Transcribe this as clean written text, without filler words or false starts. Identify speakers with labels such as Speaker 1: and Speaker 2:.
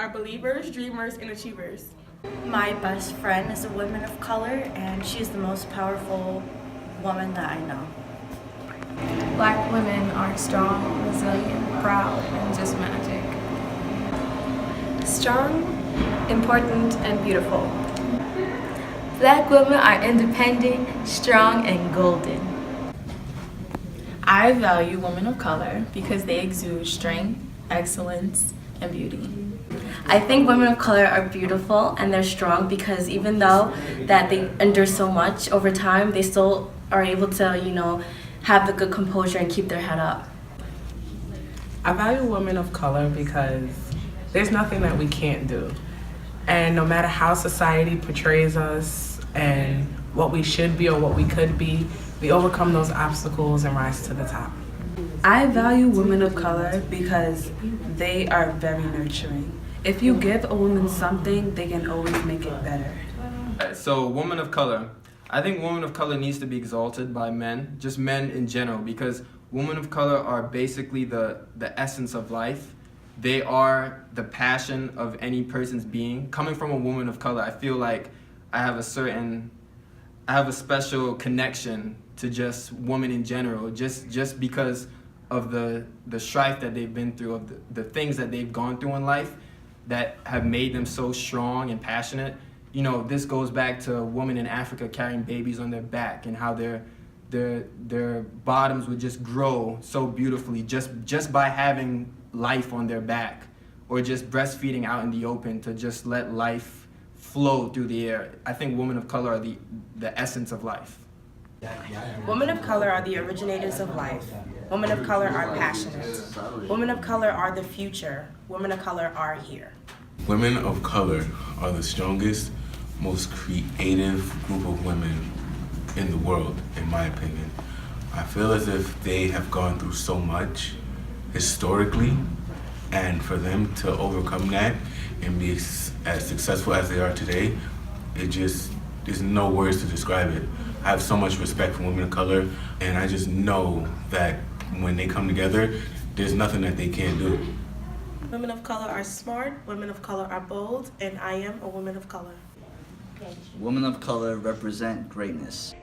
Speaker 1: are believers, dreamers, and achievers.
Speaker 2: My best friend is a woman of color, and she's the most powerful woman that I know.
Speaker 3: Black women are strong, resilient, proud, and just magic.
Speaker 4: Strong, important, and beautiful.
Speaker 3: Black women are independent, strong, and golden.
Speaker 5: I value women of color because they exude strength, excellence, and beauty.
Speaker 2: I think women of color are beautiful and they're strong because even though that they endure so much over time, they still are able to, have the good composure and keep their head up.
Speaker 6: I value women of color because there's nothing that we can't do. And no matter how society portrays us and what we should be or what we could be, we overcome those obstacles and rise to the top.
Speaker 7: I value women of color because they are very nurturing. If you give a woman something, they can always make it better.
Speaker 8: So, woman of color. I think women of color needs to be exalted by men, just men in general, because women of color are basically the essence of life. They are the passion of any person's being. Coming from a woman of color, I feel like I have a special connection to just women in general, just because of the strife that they've been through, of the things that they've gone through in life that have made them so strong and passionate. This goes back to women in Africa carrying babies on their back and how their bottoms would just grow so beautifully just by having life on their back, or just breastfeeding out in the open to just let life flow through the air. I think women of color are the essence of life.
Speaker 1: Women of color are the originators of life. Women of color are passionate. Women of color are the future. Women of color are here.
Speaker 9: Women of color are the strongest, most creative group of women in the world, in my opinion. I feel as if they have gone through so much historically, and for them to overcome that and be as successful as they are today, there's no words to describe it. I have so much respect for women of color, and I just know that when they come together, there's nothing that they can't do.
Speaker 1: Women of color are smart, women of color are bold, and I am a woman of color.
Speaker 10: Women of color represent greatness.